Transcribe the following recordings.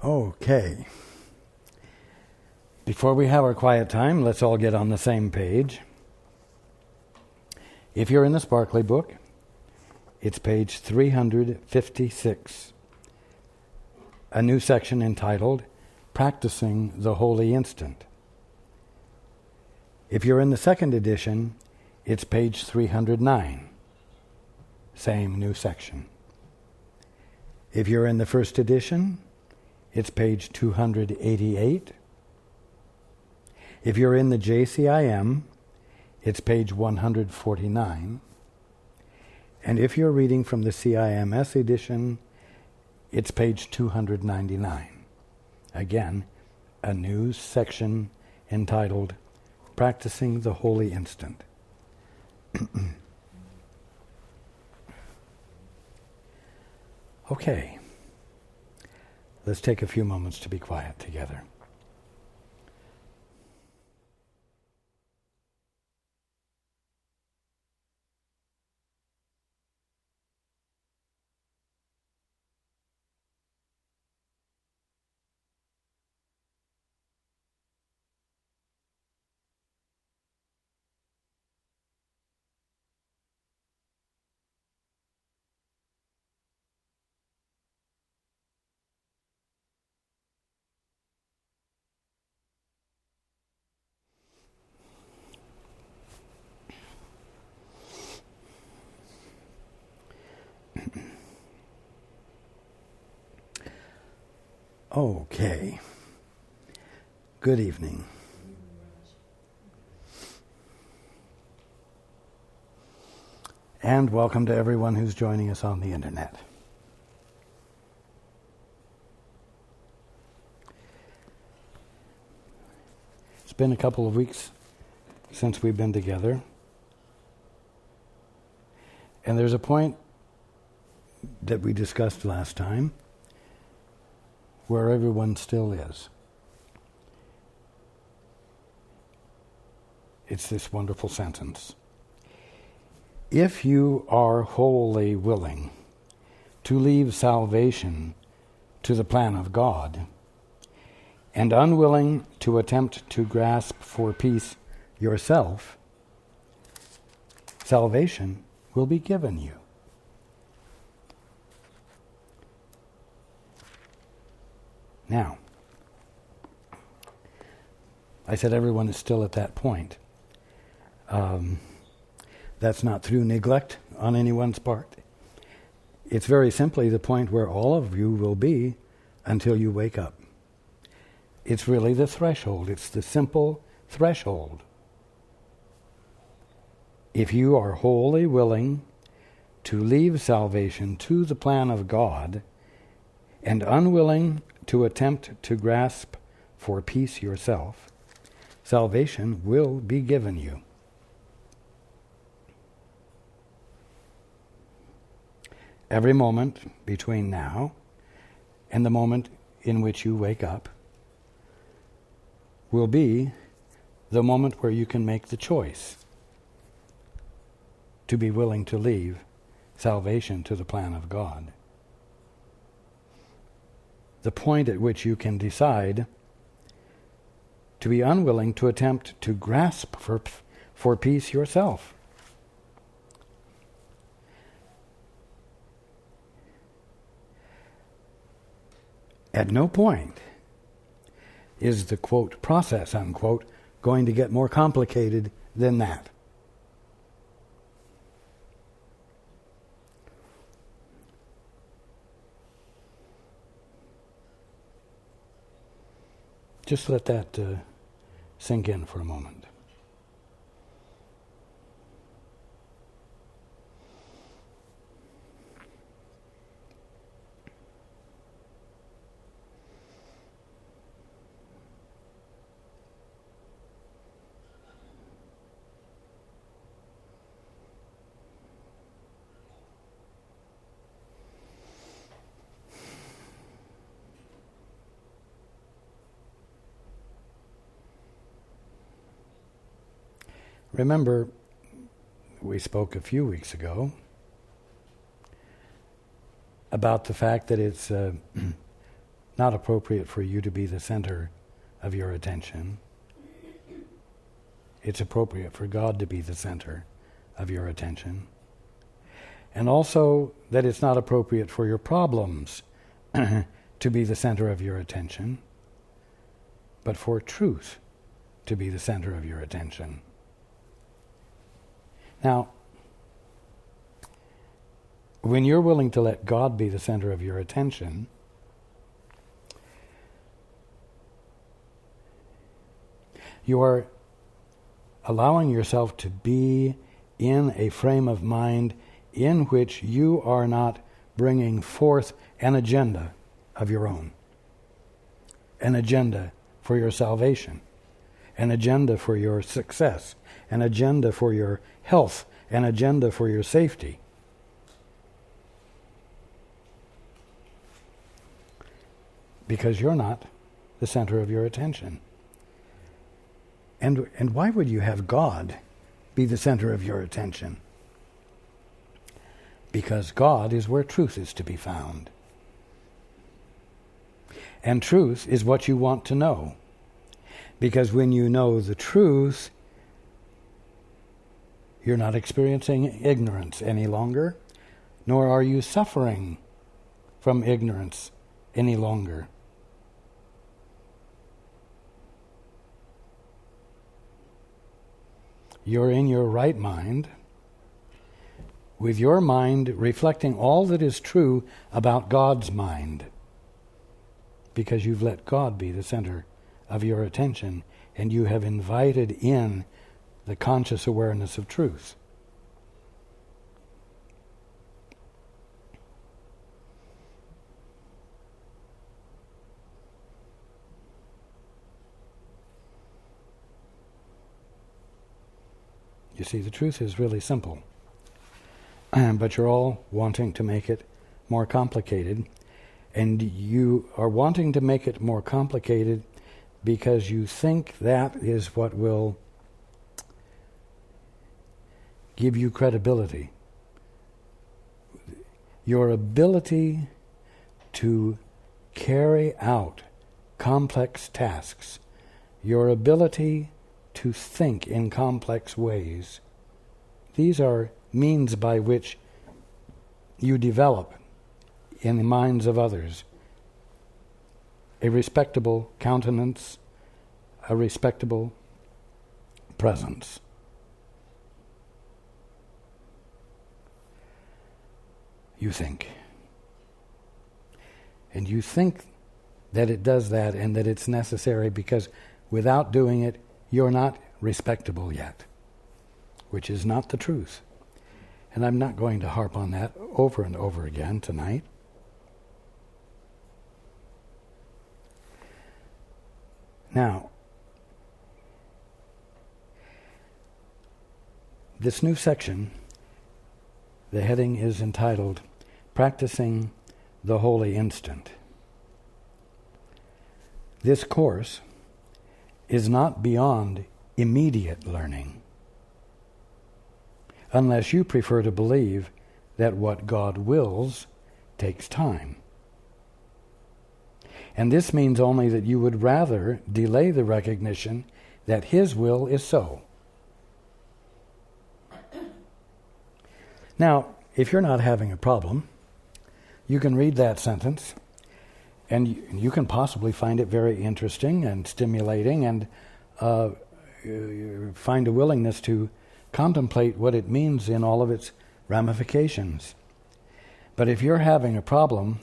Okay. Before we have our quiet time, let's all get on the same page. If you're in the Sparkly book, it's page 356, a new section entitled Practicing the Holy Instant. If you're in the second edition, it's page 309, same new section. If you're in the first edition, it's page 288. If you're in the JCIM, it's page 149. And if you're reading from the CIMS edition, it's page 299. Again, a new section entitled Practicing the Holy Instant. Okay, let's take a few moments to be quiet together. Okay. Good evening. And welcome to everyone who's joining us on the internet. It's been a couple of weeks since we've been together. And there's a point that we discussed last time where everyone still is. It's this wonderful sentence. If you are wholly willing to leave salvation to the plan of God, and unwilling to attempt to grasp for peace yourself, salvation will be given you. Now, I said everyone is still at that point. That's not through neglect on anyone's part. It's very simply the point where all of you will be until you wake up. It's really the threshold. It's the simple threshold. If you are wholly willing to leave salvation to the plan of God and unwilling to attempt to grasp for peace yourself, salvation will be given you. Every moment between now and the moment in which you wake up will be the moment where you can make the choice to be willing to leave salvation to the plan of God. The point at which you can decide to be unwilling to attempt to grasp for peace yourself. At no point is the, quote, process, unquote, going to get more complicated than that. Just let that sink in for a moment. Remember, we spoke a few weeks ago about the fact that it's not appropriate for you to be the center of your attention. It's appropriate for God to be the center of your attention. And also that it's not appropriate for your problems to be the center of your attention, but for truth to be the center of your attention. Now, when you're willing to let God be the center of your attention, you are allowing yourself to be in a frame of mind in which you are not bringing forth an agenda of your own, an agenda for your salvation, an agenda for your success, an agenda for your health, an agenda for your safety. Because you're not the center of your attention. And why would you have God be the center of your attention? Because God is where truth is to be found. And truth is what you want to know. Because when you know the truth, you're not experiencing ignorance any longer, nor are you suffering from ignorance any longer. You're in your right mind, with your mind reflecting all that is true about God's mind, because you've let God be the center of your attention, and you have invited in the conscious awareness of truth. You see, the truth is really simple, but you're all wanting to make it more complicated, and you are wanting to make it more complicated because you think that is what will give you credibility. Your ability to carry out complex tasks, your ability to think in complex ways, these are means by which you develop in the minds of others a respectable countenance, a respectable presence. You think. And you think that it does that and that it's necessary because without doing it, you're not respectable yet, which is not the truth. And I'm not going to harp on that over and over again tonight. Now, this new section, the heading is entitled, Practicing the Holy Instant. This course is not beyond immediate learning, unless you prefer to believe that what God wills takes time. And this means only that you would rather delay the recognition that His will is so. Now, if you're not having a problem, you can read that sentence, and you can possibly find it very interesting and stimulating, and find a willingness to contemplate what it means in all of its ramifications. But if you're having a problem,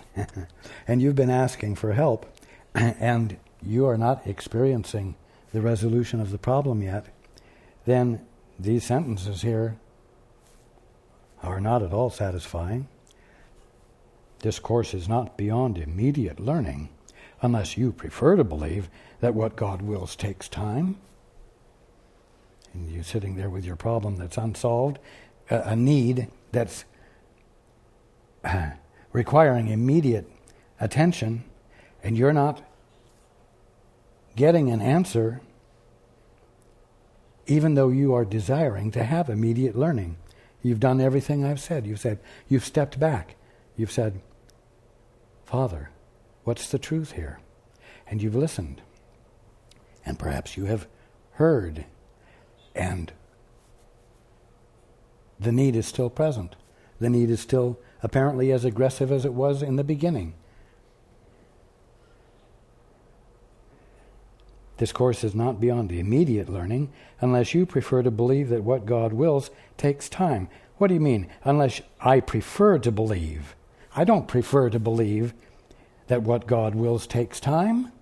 and you've been asking for help, and you are not experiencing the resolution of the problem yet, then these sentences here are not at all satisfying. This course is not beyond immediate learning, unless you prefer to believe that what God wills takes time. And you're sitting there with your problem that's unsolved, a need that's requiring immediate attention, and you're not getting an answer, even though you are desiring to have immediate learning. You've done everything I've said. You've stepped back. You've said, Father, What's the truth here? And you've listened. And perhaps you have heard. And the need is still present. The need is still apparently as aggressive as it was in the beginning. This course is not beyond immediate learning unless you prefer to believe that what God wills takes time. What do you mean? Unless I prefer to believe. I don't prefer to believe that what God wills takes time.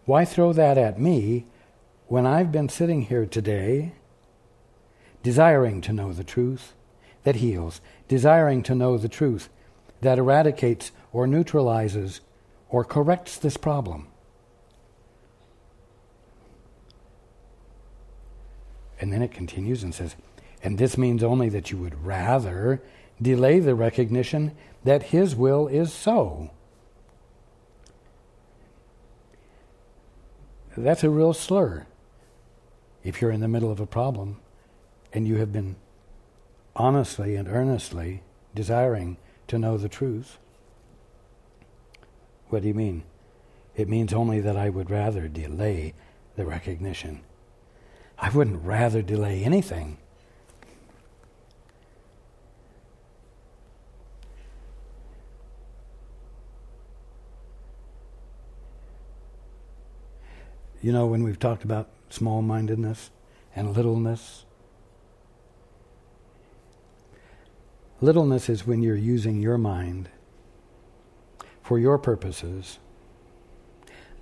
Why throw that at me when I've been sitting here today desiring to know the truth that heals, desiring to know the truth that eradicates or neutralizes or corrects this problem? And then it continues and says, and this means only that you would rather delay the recognition that His will is so. That's a real slur. If you're in the middle of a problem and you have been honestly and earnestly desiring to know the truth, what do you mean? It means only that I would rather delay the recognition. I wouldn't rather delay anything. You know, when we've talked about small-mindedness and littleness, littleness is when you're using your mind for your purposes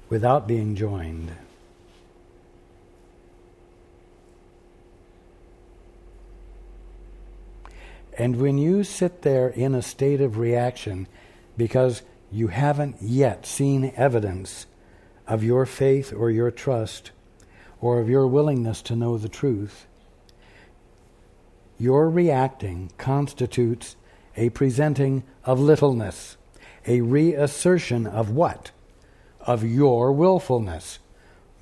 without being joined. And when you sit there in a state of reaction because you haven't yet seen evidence of your faith or your trust or of your willingness to know the truth, your reacting constitutes a presenting of littleness, a reassertion of what? Of your willfulness.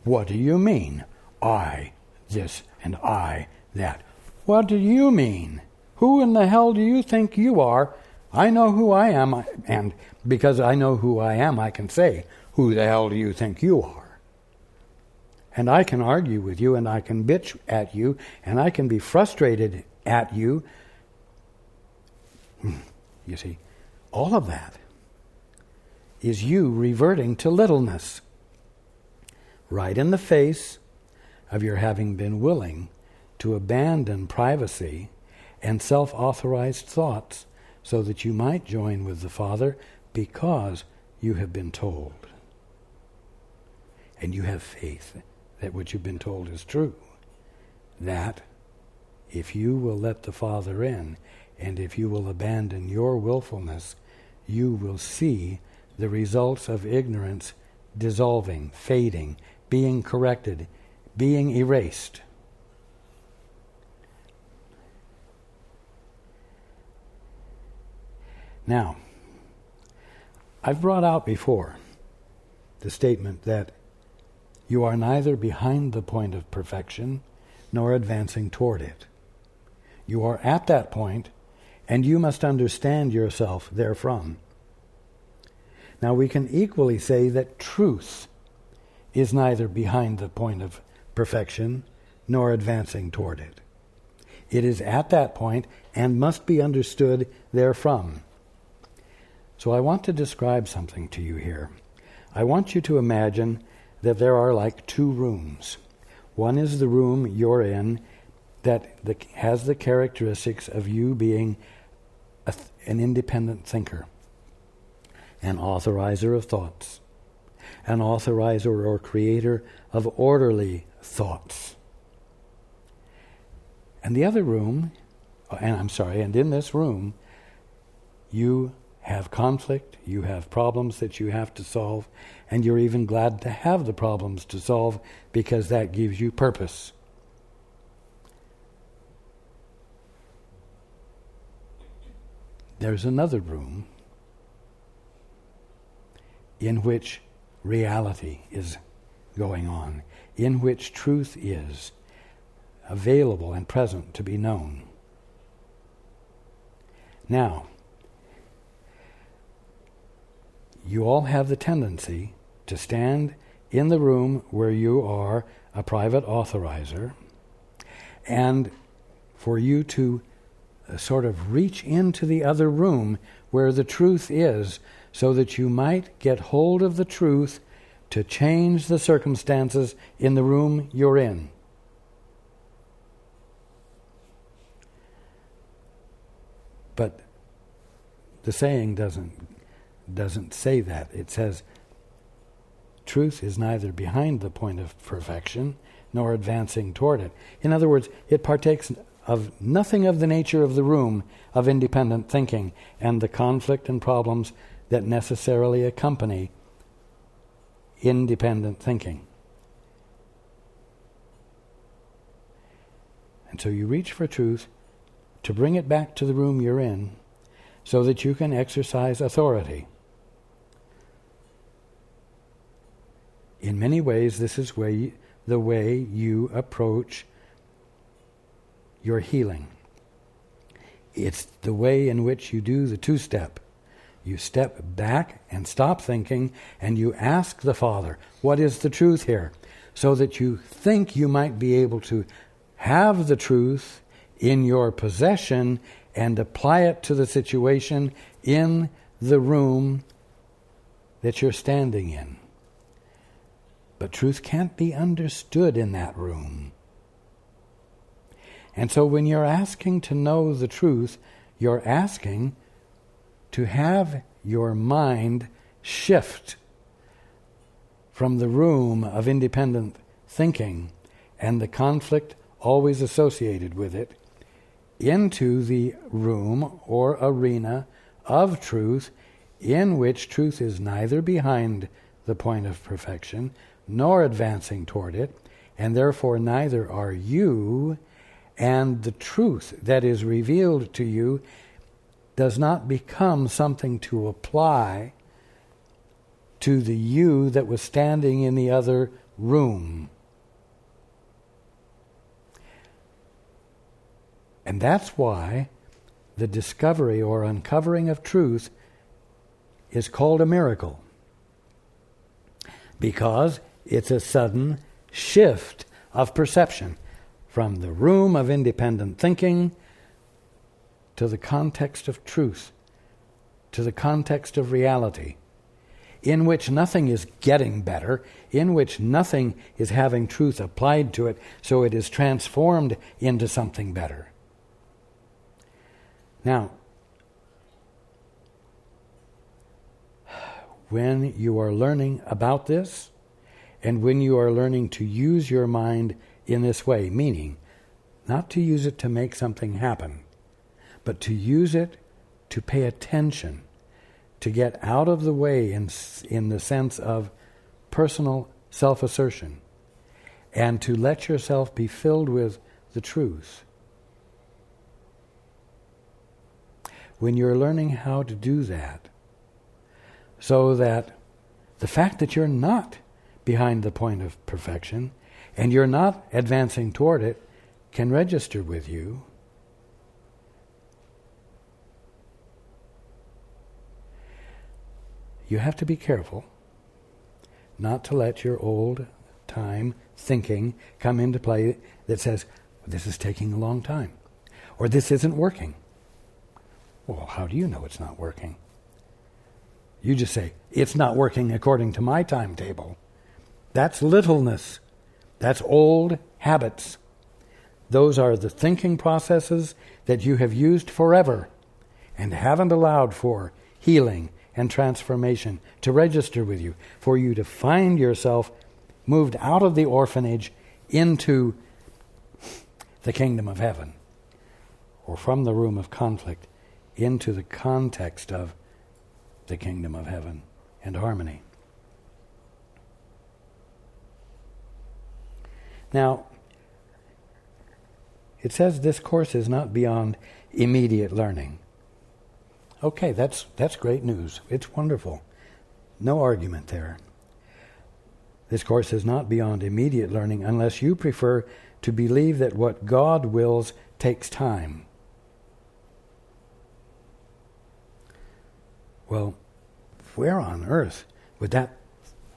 What do you mean? I this and I that. What do you mean? Who in the hell do you think you are? I know who I am, and because I know who I am, I can say, who the hell do you think you are? And I can argue with you, and I can bitch at you, and I can be frustrated at you. You see, all of that is you reverting to littleness, right in the face of your having been willing to abandon privacy and self-authorized thoughts so that you might join with the Father because you have been told. And you have faith that what you've been told is true. That if you will let the Father in, and if you will abandon your willfulness, you will see the results of ignorance dissolving, fading, being corrected, being erased. Now, I've brought out before the statement that you are neither behind the point of perfection nor advancing toward it. You are at that point, and you must understand yourself therefrom. Now, we can equally say that truth is neither behind the point of perfection nor advancing toward it. It is at that point and must be understood therefrom. So I want to describe something to you here. I want you to imagine that there are like two rooms. One is the room you're in that has the characteristics of you being an independent thinker, an authorizer of thoughts, an authorizer or creator of orderly thoughts. And the other room, and in this room, you have conflict, you have problems that you have to solve, and you're even glad to have the problems to solve because that gives you purpose. There's another room in which reality is going on, in which truth is available and present to be known. Now, you all have the tendency to stand in the room where you are a private authorizer, and for you to sort of reach into the other room where the truth is, so that you might get hold of the truth to change the circumstances in the room you're in. But the saying doesn't say that. It says, truth is neither behind the point of perfection nor advancing toward it. In other words, it partakes of nothing of the nature of the room of independent thinking and the conflict and problems that necessarily accompany independent thinking. And so you reach for truth to bring it back to the room you're in so that you can exercise authority. In many ways, this is the way you approach your healing. It's the way in which you do the two-step. You step back and stop thinking, and you ask the Father, what is the truth here? So that you think you might be able to have the truth in your possession and apply it to the situation in the room that you're standing in. But truth can't be understood in that room. And so when you're asking to know the truth, you're asking to have your mind shift from the room of independent thinking and the conflict always associated with it into the room or arena of truth, in which truth is neither behind the point of perfection nor advancing toward it, and therefore neither are you, and the truth that is revealed to you does not become something to apply to the you that was standing in the other room. And that's why the discovery or uncovering of truth is called a miracle. Because it's a sudden shift of perception from the room of independent thinking to the context of truth, to the context of reality, in which nothing is getting better, in which nothing is having truth applied to it, so it is transformed into something better. Now, when you are learning about this, and when you are learning to use your mind in this way, meaning not to use it to make something happen, but to use it to pay attention, to get out of the way in the sense of personal self-assertion, and to let yourself be filled with the truth. When you're learning how to do that, so that the fact that you're not behind the point of perfection and you're not advancing toward it can register with you, you have to be careful not to let your old-time thinking come into play that says, this is taking a long time, or this isn't working. Well, how do you know it's not working? You just say, it's not working according to my timetable. That's littleness. That's old habits. Those are the thinking processes that you have used forever and haven't allowed for healing and transformation to register with you, for you to find yourself moved out of the orphanage into the kingdom of heaven, or from the room of conflict into the context of the kingdom of heaven and harmony. Now, it says this course is not beyond immediate learning. Okay, that's great news. It's wonderful. No argument there. This course is not beyond immediate learning unless you prefer to believe that what God wills takes time. where on earth would that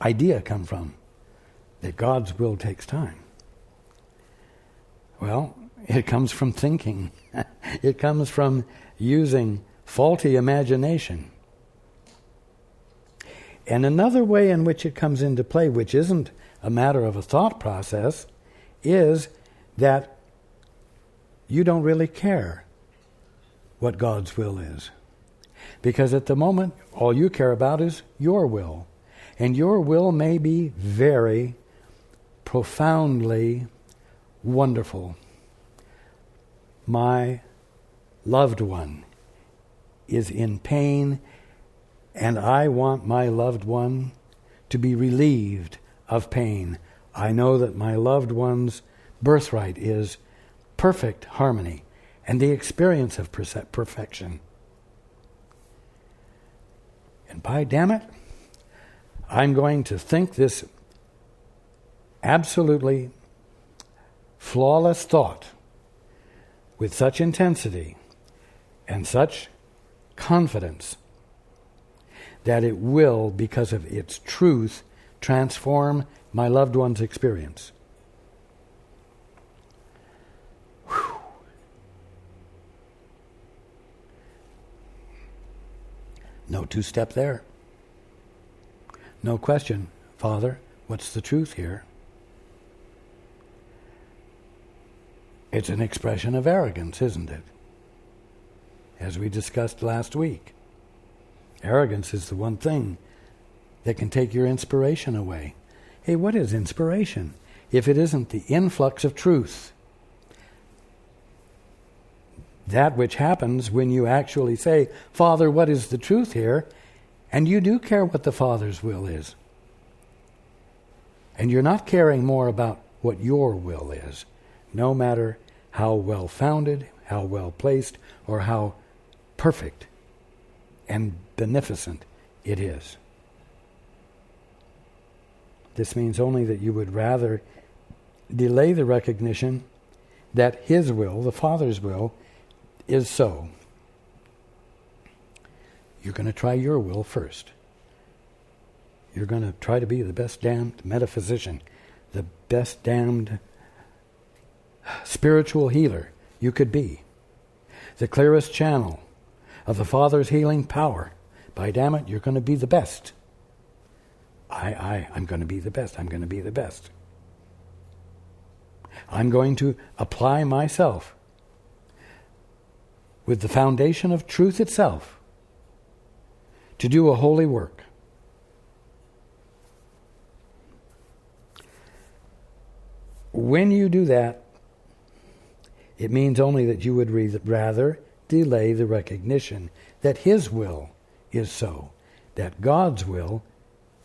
idea come from, that God's will takes time? Well, it comes from thinking. It comes from using faulty imagination. And another way in which it comes into play, which isn't a matter of a thought process, is that you don't really care what God's will is. Because at the moment, all you care about is your will. And your will may be very profoundly wonderful. My loved one is in pain, and I want my loved one to be relieved of pain. I know that my loved one's birthright is perfect harmony and the experience of perfection. And by damn it, I'm going to think this absolutely flawless thought with such intensity and such confidence that it will, because of its truth, transform my loved one's experience. Whew. No two-step there. No question, Father, what's the truth here? It's an expression of arrogance, isn't it? As we discussed last week. Arrogance is the one thing that can take your inspiration away. Hey, what is inspiration if it isn't the influx of truth? That which happens when you actually say, Father, what is the truth here? And you do care what the Father's will is. And you're not caring more about what your will is, no matter how well-founded, how well-placed, or how perfect and beneficent it is. This means only that you would rather delay the recognition that His will, the Father's will, is so. You're going to try your will first. You're going to try to be the best damned metaphysician, the best damned spiritual healer you could be, the clearest channel of the Father's healing power. By damn it, you're going to be the best. I'm going to be the best. I'm going to be the best. I'm going to apply myself with the foundation of truth itself to do a holy work. When you do that, it means only that you would rather delay the recognition that His will is so, that God's will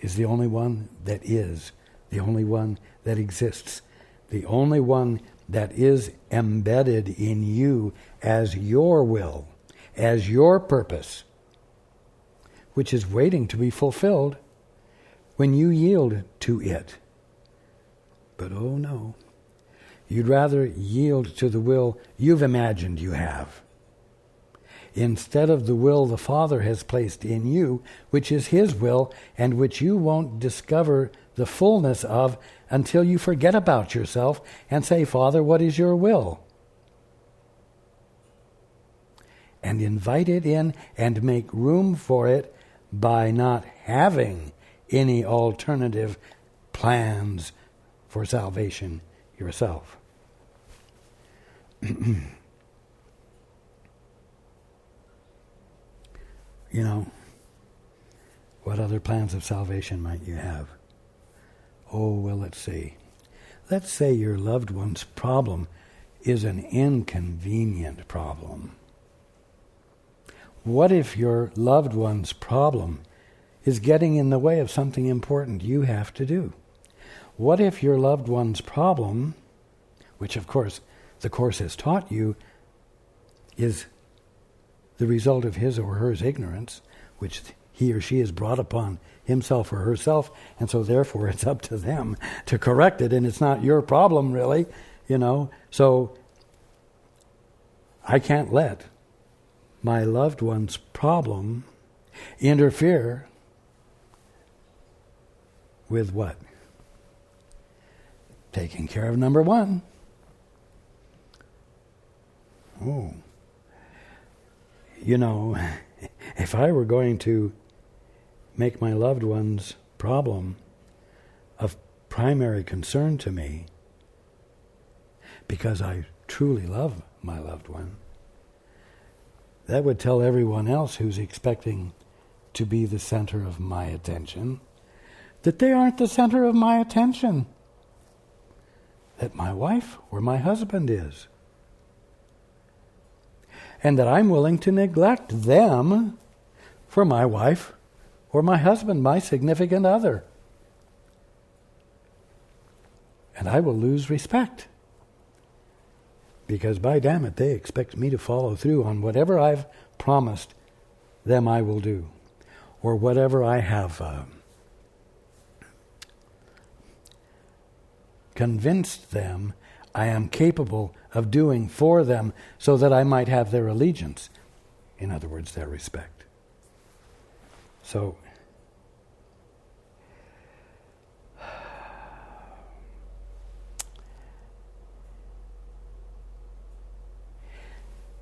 is the only one that is, the only one that exists, the only one that is embedded in you as your will, as your purpose, which is waiting to be fulfilled when you yield to it. But oh no, you'd rather yield to the will you've imagined you have, instead of the will the Father has placed in you, which is His will, and which you won't discover the fullness of until you forget about yourself and say, Father, what is your will? And invite it in and make room for it by not having any alternative plans for salvation yourself. You know, what other plans of salvation might you have? Oh, well, let's see. Let's say your loved one's problem is an inconvenient problem. What if your loved one's problem is getting in the way of something important you have to do? What if your loved one's problem, which of course the Course has taught you, is the result of his or her ignorance, which he or she has brought upon himself or herself, and so therefore it's up to them to correct it, and it's not your problem really, you know. So I can't let my loved one's problem interfere with what? Taking care of number one. Oh. You know, if I were going to make my loved one's problem of primary concern to me, because I truly love my loved one, that would tell everyone else who's expecting to be the center of my attention that they aren't the center of my attention, that my wife or my husband is, and that I'm willing to neglect them for my wife or my husband, my significant other. And I will lose respect. Because by damn it, they expect me to follow through on whatever I've promised them I will do, or whatever I have convinced them I am capable of doing for them so that I might have their allegiance. In other words, their respect. So,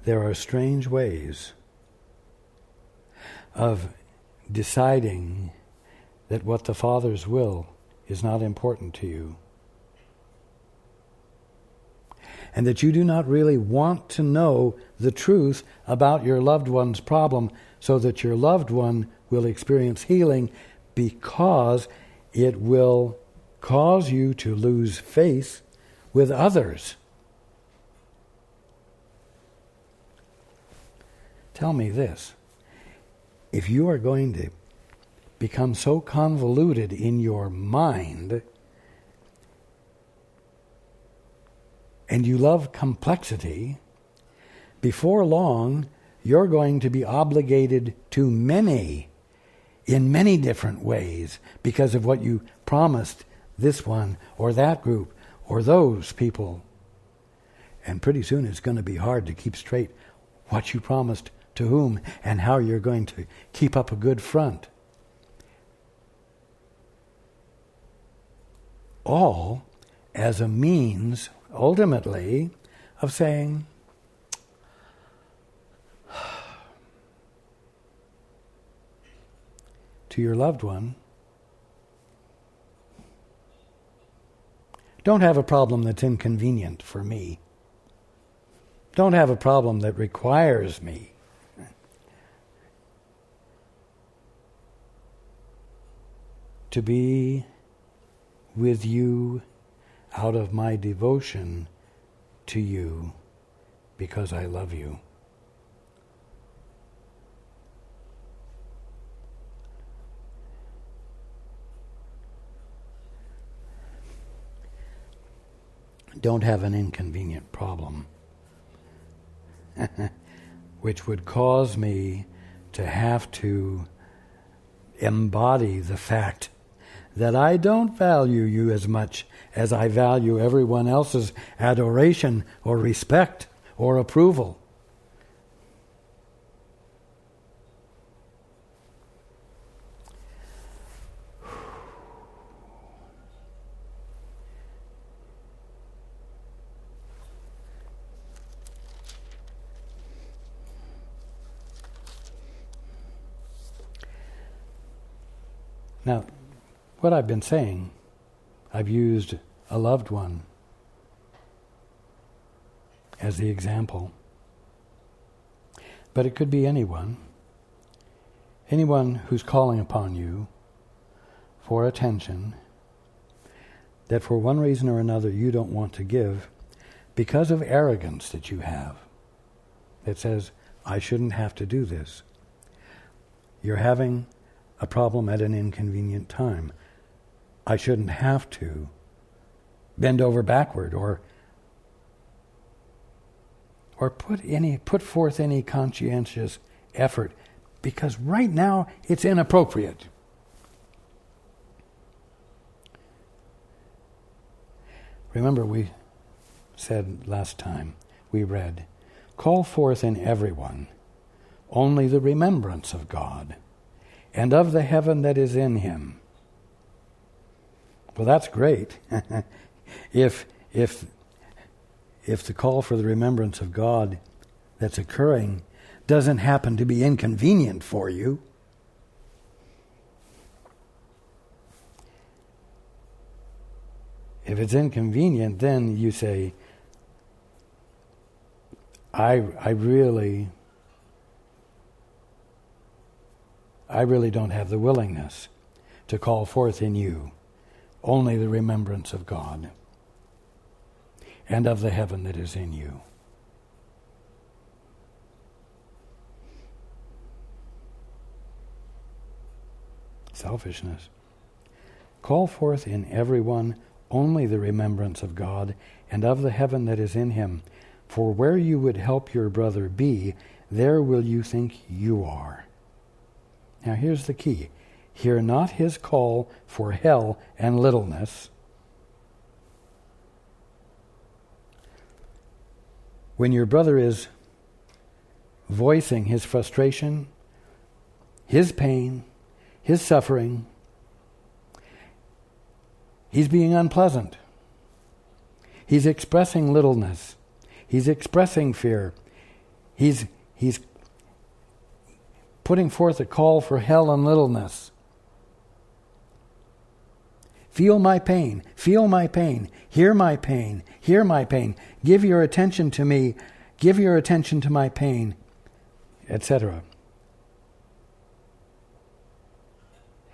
there are strange ways of deciding that what the Father's will is not important to you, and that you do not really want to know the truth about your loved one's problem so that your loved one will experience healing, because it will cause you to lose faith with others. Tell me this. If you are going to become so convoluted in your mind, and you love complexity, before long you're going to be obligated to many, in many different ways, because of what you promised this one or that group or those people. And pretty soon it's going to be hard to keep straight what you promised to whom and how you're going to keep up a good front. All as a means, ultimately, of saying, to your loved one, don't have a problem that's inconvenient for me. Don't have a problem that requires me. To be with you out of my devotion to you because I love you. Don't have an inconvenient problem which would cause me to have to embody the fact that I don't value you as much as I value everyone else's adoration or respect or approval. Now, what I've been saying, I've used a loved one as the example. But it could be anyone who's calling upon you for attention that for one reason or another you don't want to give because of arrogance that you have that says, I shouldn't have to do this. You're having a problem at an inconvenient time. I shouldn't have to bend over backward or put forth any conscientious effort because right now it's inappropriate. Remember, we said last time, we read, call forth in everyone only the remembrance of God and of the heaven that is in him. Well, that's great. If the call for the remembrance of God that's occurring doesn't happen to be inconvenient for you, if it's inconvenient, then you say, I really don't have the willingness to call forth in you only the remembrance of God and of the heaven that is in you. Selfishness. Call forth in everyone only the remembrance of God and of the heaven that is in him. For where you would help your brother be, there will you think you are. Now here's the key. Hear not his call for hell and littleness. When your brother is voicing his frustration, his pain, his suffering, he's being unpleasant. He's expressing littleness. He's expressing fear. He's putting forth a call for hell and littleness. Feel my pain. Feel my pain. Hear my pain. Hear my pain. Give your attention to me. Give your attention to my pain, etc.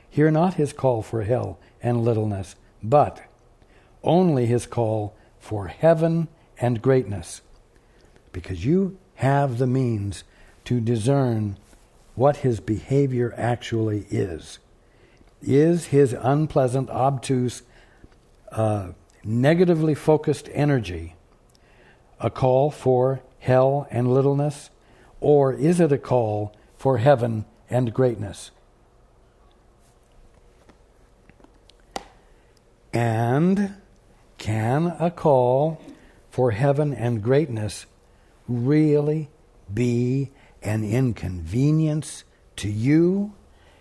Hear not his call for hell and littleness, but only his call for heaven and greatness, because you have the means to discern what his behavior actually is. Is his unpleasant, obtuse, negatively focused energy a call for hell and littleness, or is it a call for heaven and greatness? And can a call for heaven and greatness really be an inconvenience to you?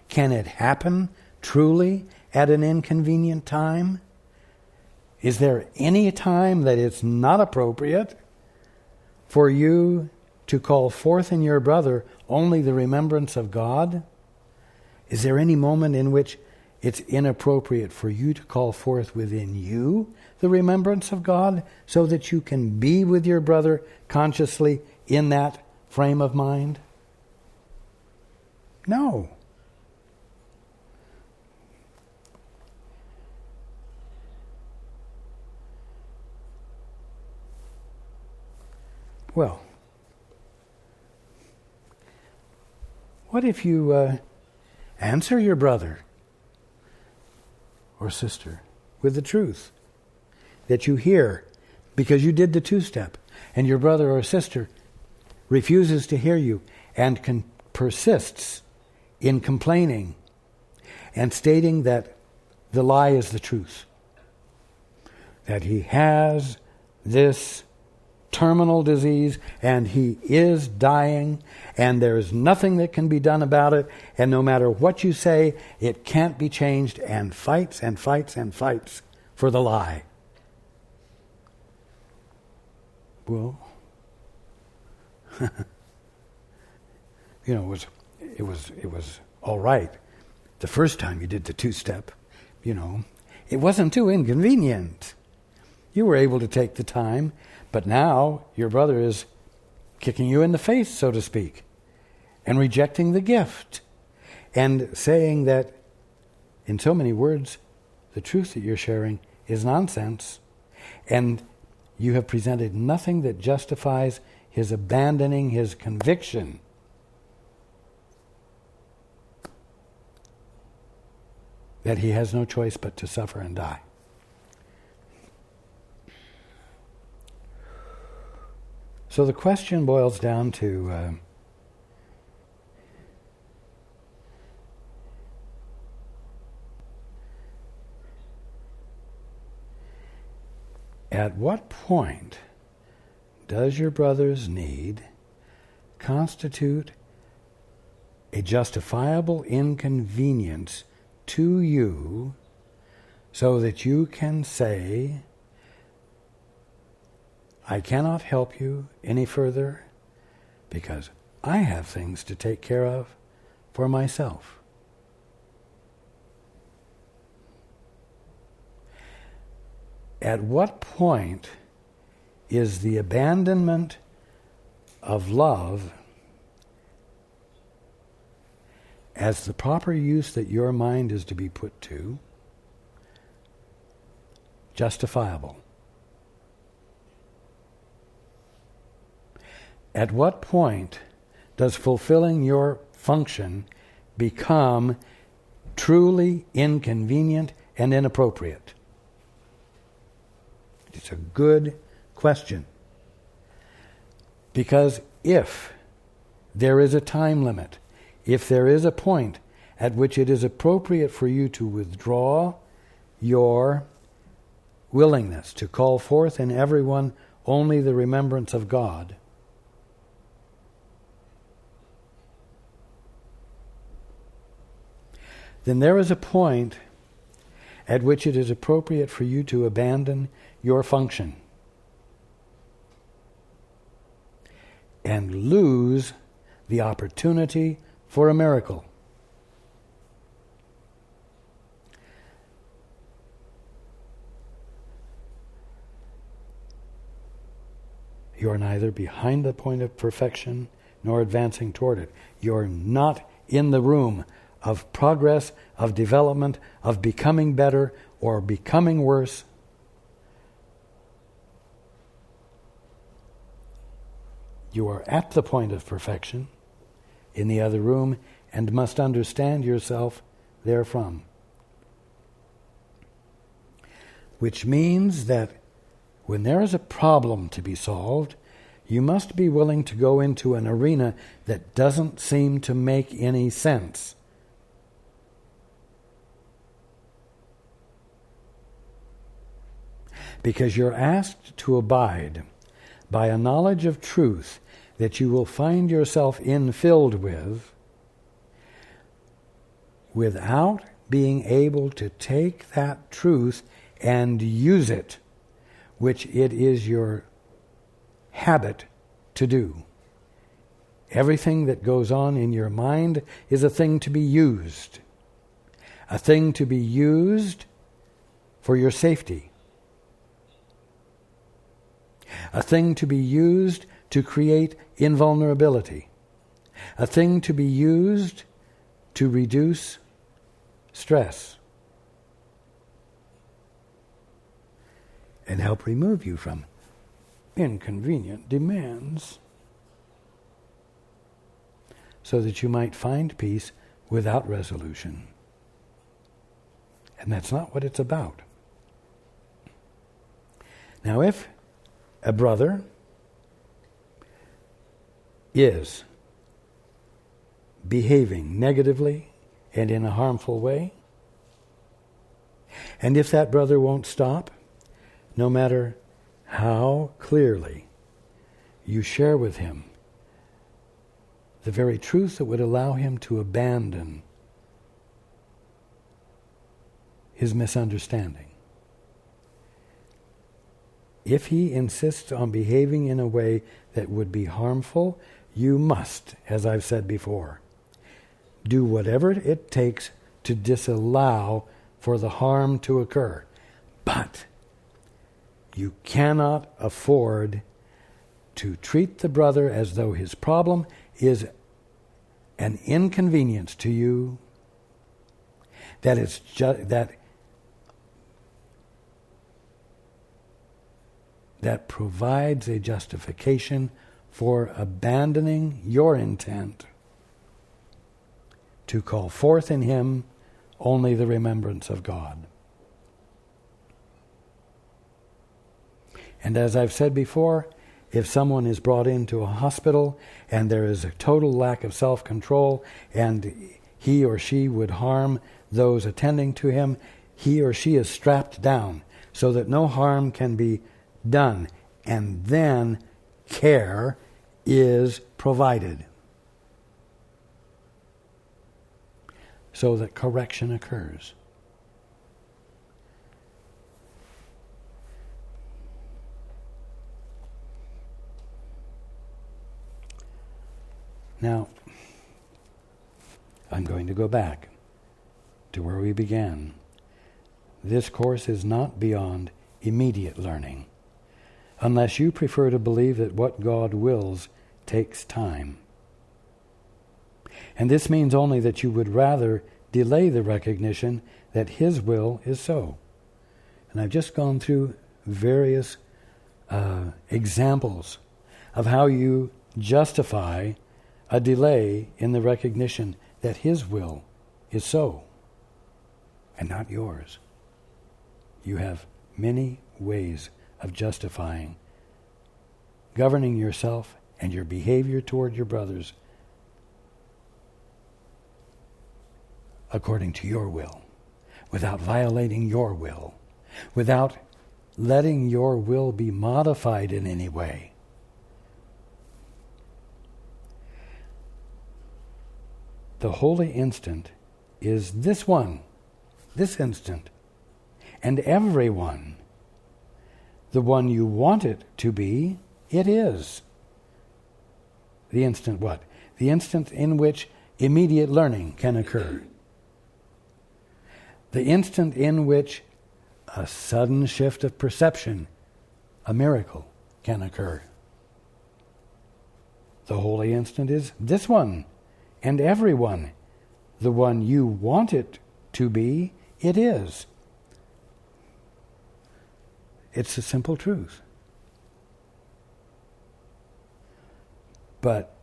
Can it happen truly at an inconvenient time? Is there any time that it's not appropriate for you to call forth in your brother only the remembrance of God? Is there any moment in which it's inappropriate for you to call forth within you the remembrance of God so that you can be with your brother consciously in that frame of mind? No. Well, what if you answer your brother or sister with the truth that you hear because you did the two-step, and your brother or sister refuses to hear you and persists in complaining and stating that the lie is the truth, that he has this terminal disease and he is dying and there's nothing that can be done about it, and no matter what you say, it can't be changed, and fights and fights and fights for the lie. Well, it was all right the first time you did the two-step. It wasn't too inconvenient. You were able to take the time, but now your brother is kicking you in the face, so to speak, and rejecting the gift and saying that, in so many words, the truth that you're sharing is nonsense, and you have presented nothing that justifies his abandoning his conviction. That he has no choice but to suffer and die. So the question boils down to at what point does your brother's need constitute a justifiable inconvenience to you so that you can say, I cannot help you any further because I have things to take care of for myself. At what point is the abandonment of love as the proper use that your mind is to be put to justifiable? At what point does fulfilling your function become truly inconvenient and inappropriate? It's a good question. Because if there is a time limit, if there is a point at which it is appropriate for you to withdraw your willingness to call forth in everyone only the remembrance of God, then there is a point at which it is appropriate for you to abandon your function and lose the opportunity for a miracle. You are neither behind the point of perfection nor advancing toward it. You're not in the room of progress, of development, of becoming better or becoming worse. You are at the point of perfection in the other room and must understand yourself therefrom. Which means that when there is a problem to be solved, you must be willing to go into an arena that doesn't seem to make any sense. Because you're asked to abide by a knowledge of truth that you will find yourself infilled with, without being able to take that truth and use it, which it is your habit to do. Everything that goes on in your mind is a thing to be used. A thing to be used for your safety. A thing to be used to create invulnerability. A thing to be used to reduce stress and help remove you from inconvenient demands so that you might find peace without resolution. And that's not what it's about. Now, if a brother is behaving negatively and in a harmful way, and if that brother won't stop, no matter how clearly you share with him the very truth that would allow him to abandon his misunderstanding, if he insists on behaving in a way that would be harmful, you must, as I've said before, do whatever it takes to disallow for the harm to occur. But you cannot afford to treat the brother as though his problem is an inconvenience to you, that it's that provides a justification for abandoning your intent to call forth in him only the remembrance of God. And as I've said before, if someone is brought into a hospital and there is a total lack of self-control and he or she would harm those attending to him, he or she is strapped down so that no harm can be done, and then care is provided so that correction occurs. Now, I'm going to go back to where we began. This course is not beyond immediate learning, unless you prefer to believe that what God wills takes time. And this means only that you would rather delay the recognition that His will is so. And I've just gone through various examples of how you justify a delay in the recognition that His will is so, and not yours. You have many ways of justifying, governing yourself and your behavior toward your brothers according to your will, without violating your will, without letting your will be modified in any way. The holy instant is this one, this instant, and every one. The one you want it to be, it is. The instant what? The instant in which immediate learning can occur. The instant in which a sudden shift of perception, a miracle, can occur. The holy instant is this one, and every one. The one you want it to be, it is. It's a simple truth. But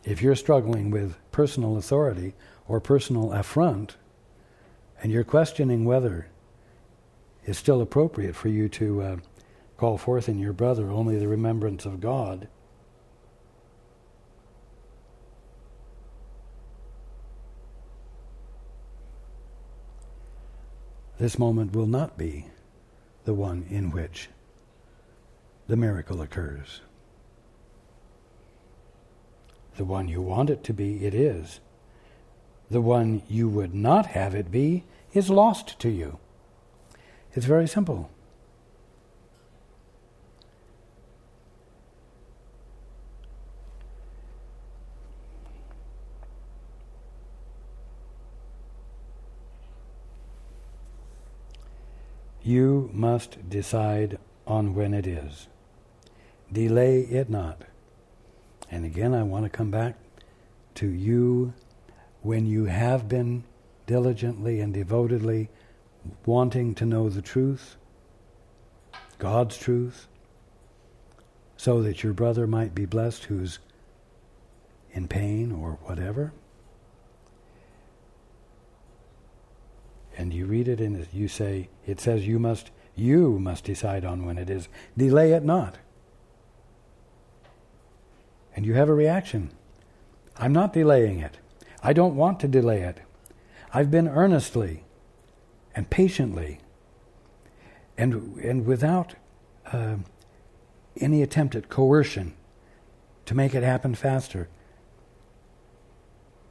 if you're struggling with personal authority or personal affront, and you're questioning whether it's still appropriate for you to call forth in your brother only the remembrance of God, this moment will not be the one in which the miracle occurs. The one you want it to be, it is. The one you would not have it be is lost to you. It's very simple. You must decide on when it is. Delay it not. And again, I want to come back to you when you have been diligently and devotedly wanting to know the truth, God's truth, so that your brother might be blessed who's in pain or whatever. And you read it and you say, it says you must decide on when it is. Delay it not. And you have a reaction. I'm not delaying it. I don't want to delay it. I've been earnestly and patiently and without any attempt at coercion to make it happen faster,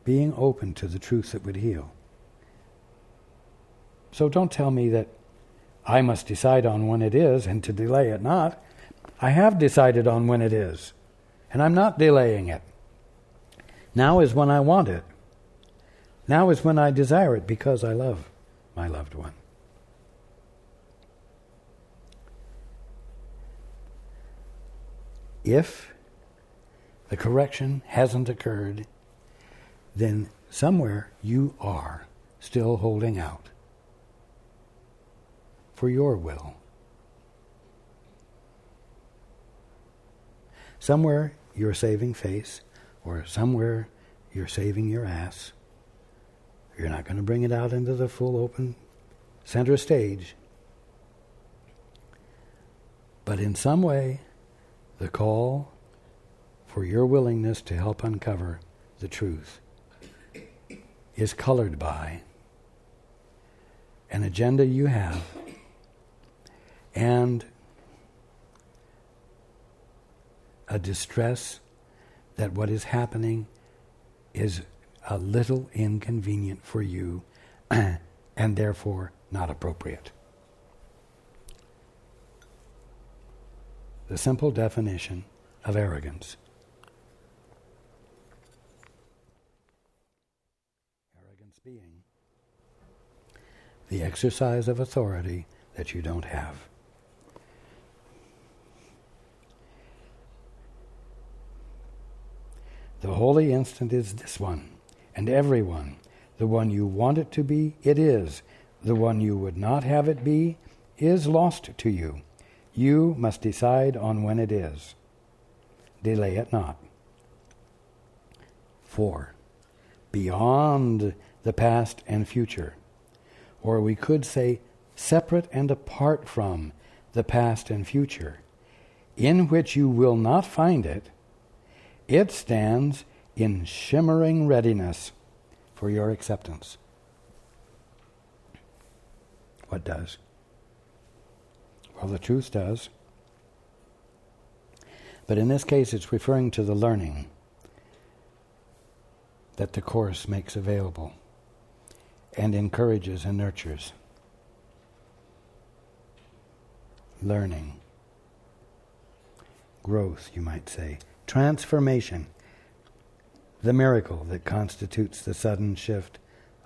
being open to the truth that would heal. So don't tell me that I must decide on when it is and to delay it not. I have decided on when it is, and I'm not delaying it. Now is when I want it. Now is when I desire it because I love my loved one. If the correction hasn't occurred, then somewhere you are still holding out for your will. Somewhere you're saving face, or somewhere you're saving your ass. You're not going to bring it out into the full open center stage. But in some way, the call for your willingness to help uncover the truth is colored by an agenda you have and a distress that what is happening is a little inconvenient for you and therefore not appropriate. The simple definition of arrogance. sense being the exercise of authority that you don't have. The holy instant is this one, and every one. The one you want it to be, it is. The one you would not have it be, is lost to you. You must decide on when it is. Delay it not. 4. Beyond the past and future, or we could say separate and apart from the past and future, in which you will not find it, it stands in shimmering readiness for your acceptance. What does? Well, the truth does. But in this case, it's referring to the learning that the Course makes available and encourages and nurtures. Learning. Growth, you might say. Transformation. The miracle that constitutes the sudden shift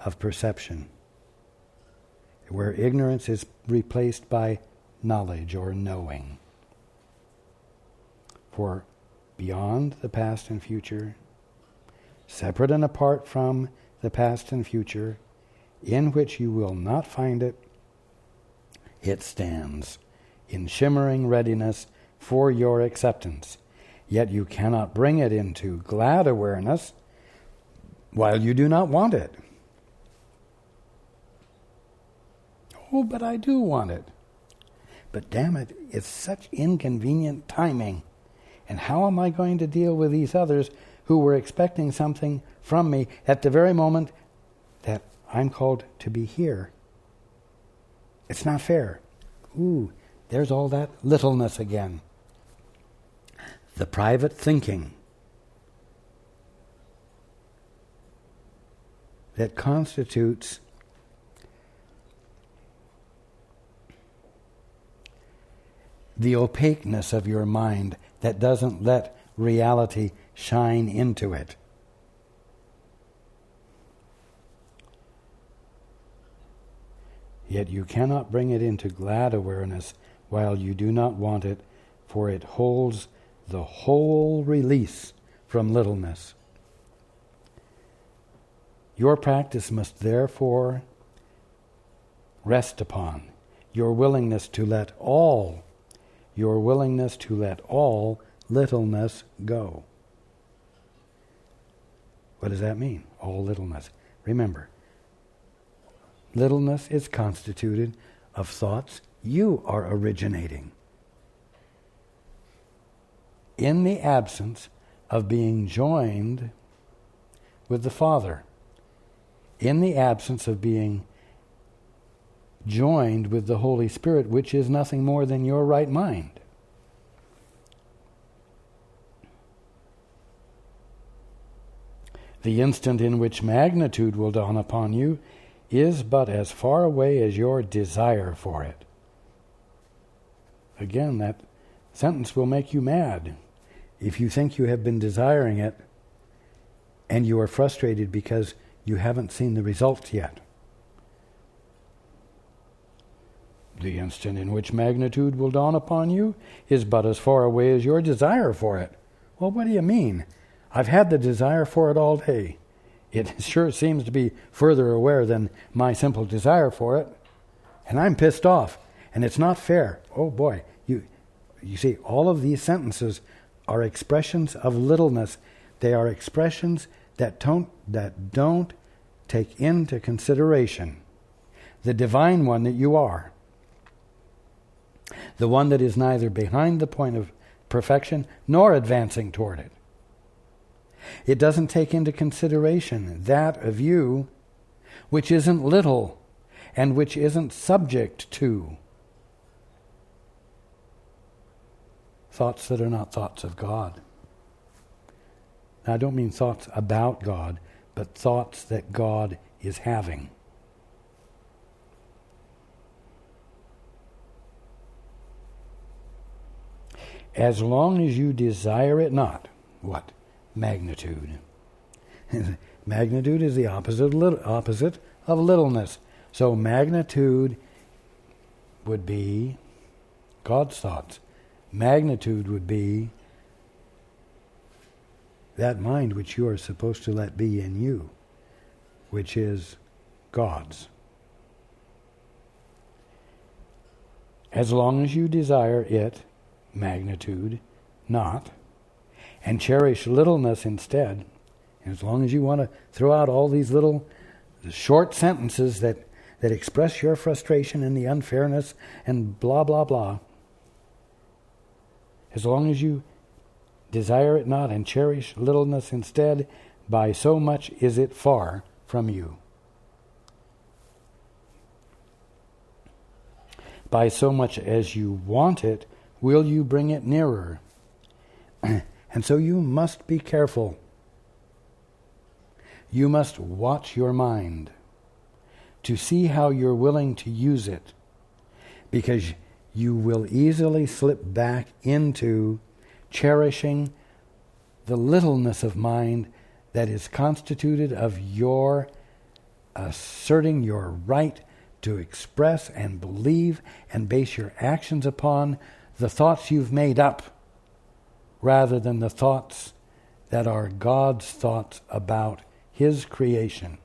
of perception, where ignorance is replaced by knowledge or knowing. For beyond the past and future, separate and apart from the past and future, in which you will not find it, it stands in shimmering readiness for your acceptance. Yet you cannot bring it into glad awareness while you do not want it. Oh, but I do want it. But damn it, it's such inconvenient timing. And how am I going to deal with these others who were expecting something from me at the very moment that I'm called to be here? It's not fair. Ooh, there's all that littleness again. The private thinking that constitutes the opaqueness of your mind that doesn't let reality shine into it. Yet you cannot bring it into glad awareness while you do not want it, for it holds the whole release from littleness. Your practice must therefore rest upon your willingness to let all littleness go. What does that mean? All littleness. Remember, littleness is constituted of thoughts you are originating in the absence of being joined with the Father, in the absence of being joined with the Holy Spirit, which is nothing more than your right mind. The instant in which magnitude will dawn upon you is but as far away as your desire for it. Again, that sentence will make you mad if you think you have been desiring it and you are frustrated because you haven't seen the results yet. The instant in which magnitude will dawn upon you is but as far away as your desire for it. Well, what do you mean? I've had the desire for it all day. It sure seems to be further away than my simple desire for it. And I'm pissed off. And it's not fair. Oh boy, you see, all of these sentences are expressions of littleness. They are expressions that don't take into consideration the divine one that you are. The one that is neither behind the point of perfection nor advancing toward it. It doesn't take into consideration that of you which isn't little and which isn't subject to thoughts that are not thoughts of God. Now, I don't mean thoughts about God, but thoughts that God is having. As long as you desire it not, what? Magnitude. Magnitude is the opposite of littleness. So magnitude would be God's thoughts. Magnitude would be that mind which you are supposed to let be in you, which is God's. As long as you desire it, magnitude, not, and cherish littleness instead, and as long as you want to throw out all these little short sentences that express your frustration and the unfairness and blah, blah, blah, as long as you desire it not and cherish littleness instead, by so much is it far from you. By so much as you want it, will you bring it nearer. And so you must be careful. You must watch your mind to see how you're willing to use it, because you will easily slip back into cherishing the littleness of mind that is constituted of your asserting your right to express and believe and base your actions upon the thoughts you've made up, rather than the thoughts that are God's thoughts about His creation,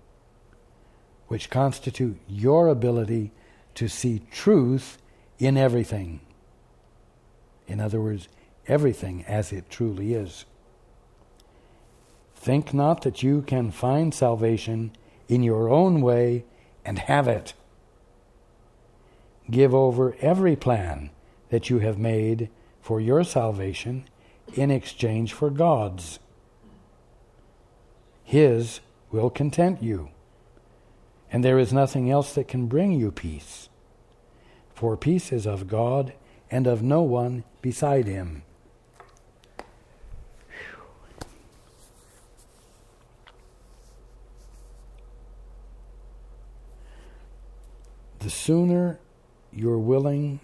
which constitute your ability to see truth in everything. In other words, everything as it truly is. Think not that you can find salvation in your own way and have it. Give over every plan that you have made for your salvation in exchange for God's. His will content you, and there is nothing else that can bring you peace. For peace is of God and of no one beside Him. The sooner you're willing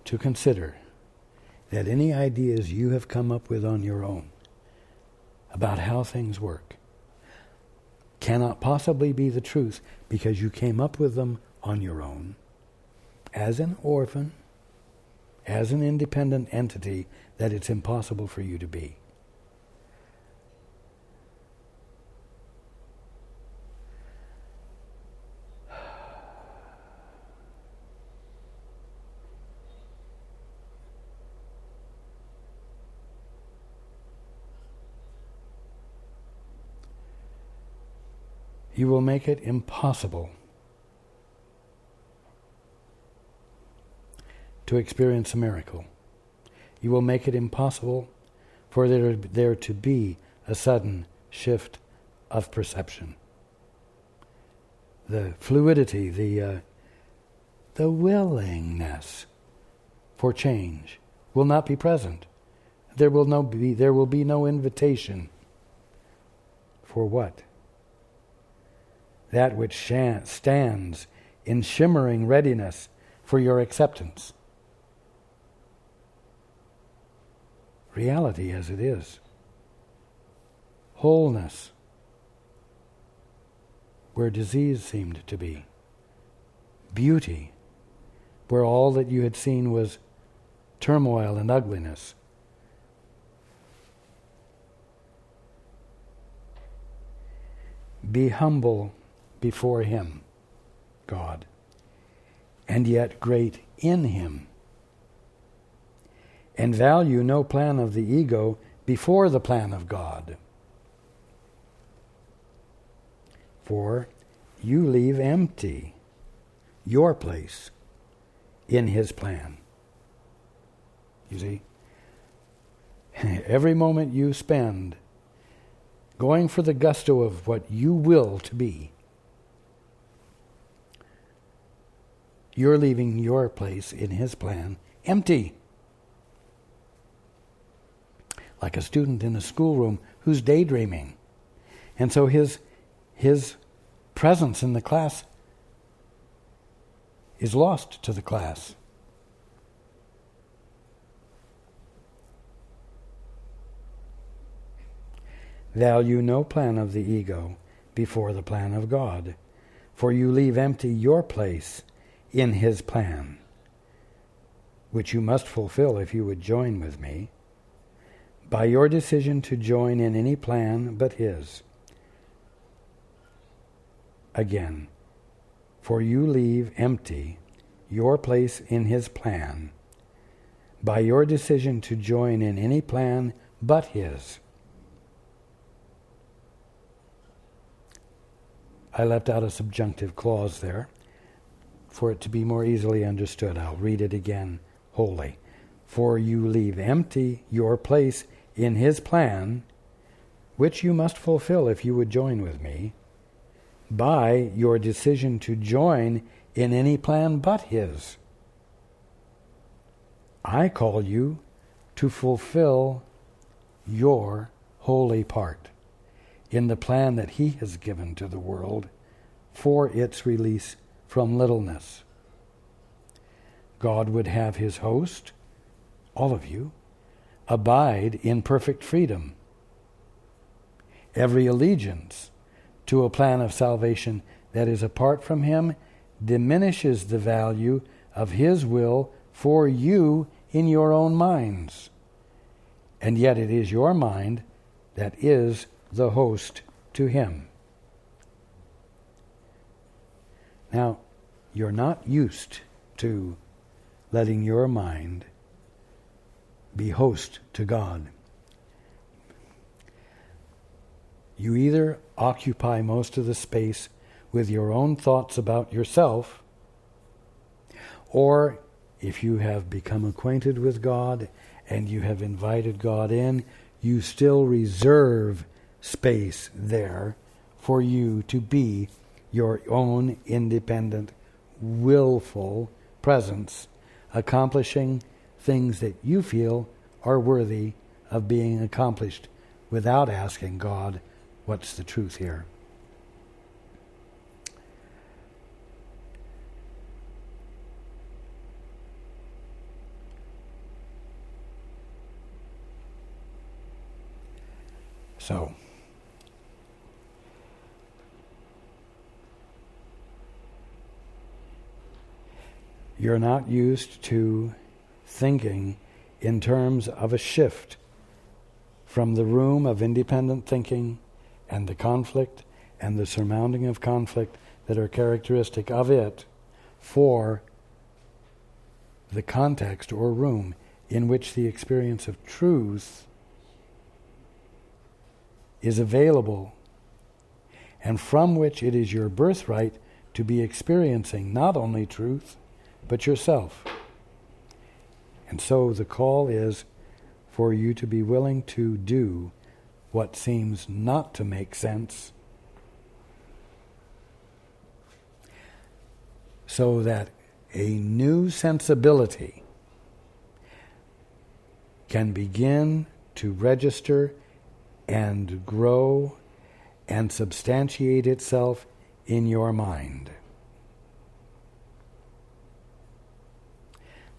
to consider that any ideas you have come up with on your own about how things work cannot possibly be the truth, because you came up with them on your own, as an orphan, as an independent entity that it's impossible for you to be. You will make it impossible to experience a miracle. You will make it impossible for there to be a sudden shift of perception. The fluidity, the willingness for change will not be present. There will be no invitation for what? That which stands in shimmering readiness for your acceptance. Reality as it is. Wholeness where disease seemed to be. Beauty where all that you had seen was turmoil and ugliness. Be humble before Him, God, and yet great in Him. And value no plan of the ego before the plan of God. For you leave empty your place in His plan. You see? Every moment you spend going for the gusto of what you will to be, you're leaving your place in His plan empty. Like a student in a schoolroom who's daydreaming. And so his presence in the class is lost to the class. value no plan of the ego before the plan of God, for you leave empty your place in his plan, which you must fulfill if you would join with me, by your decision to join in any plan but his. Again, for you leave empty your place in his plan, by your decision to join in any plan but his. I left out a subjunctive clause there for it to be more easily understood. I'll read it again wholly. For you leave empty your place in his plan, which you must fulfill if you would join with me, by your decision to join in any plan but his. I call you to fulfill your holy part in the plan that he has given to the world for its release from littleness. God would have his host, all of you, abide in perfect freedom. Every allegiance to a plan of salvation that is apart from him diminishes the value of his will for you in your own minds. And yet it is your mind that is the host to him. Now, you're not used to letting your mind be host to God. You either occupy most of the space with your own thoughts about yourself, or if you have become acquainted with God and you have invited God in, you still reserve space there for you to be your own independent, willful presence, accomplishing things that you feel are worthy of being accomplished without asking God, what's the truth here? So, you're not used to thinking in terms of a shift from the room of independent thinking and the conflict and the surmounting of conflict that are characteristic of it for the context or room in which the experience of truth is available, and from which it is your birthright to be experiencing not only truth, but yourself. And so the call is for you to be willing to do what seems not to make sense, so that a new sensibility can begin to register and grow and substantiate itself in your mind.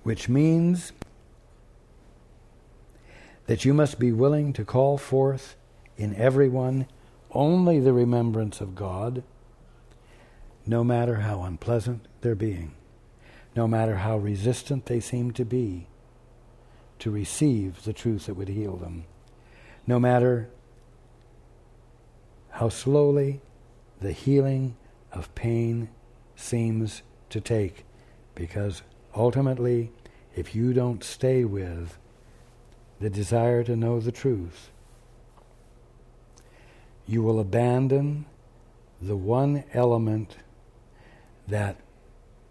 Which means that you must be willing to call forth in everyone only the remembrance of God, no matter how unpleasant their being, no matter how resistant they seem to be to receive the truth that would heal them, no matter how slowly the healing of pain seems to take, because ultimately, if you don't stay with the desire to know the truth, you will abandon the one element that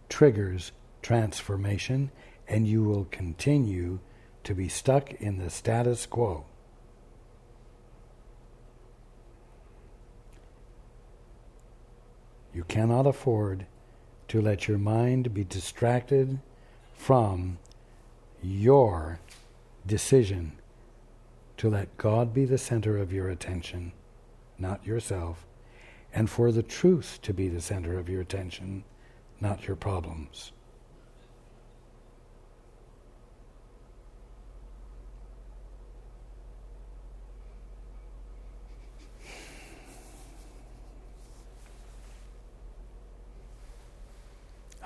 triggers transformation, and you will continue to be stuck in the status quo. You cannot afford to let your mind be distracted from your decision to let God be the center of your attention, not yourself, and for the truth to be the center of your attention, not your problems.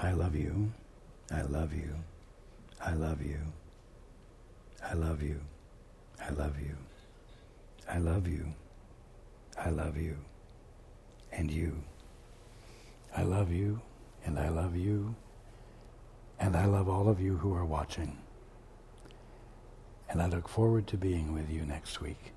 I love you. I love you. I love you. I love you. I love you. I love you. I love you. And you. I love you, and I love you, and I love all of you who are watching. And I look forward to being with you next week.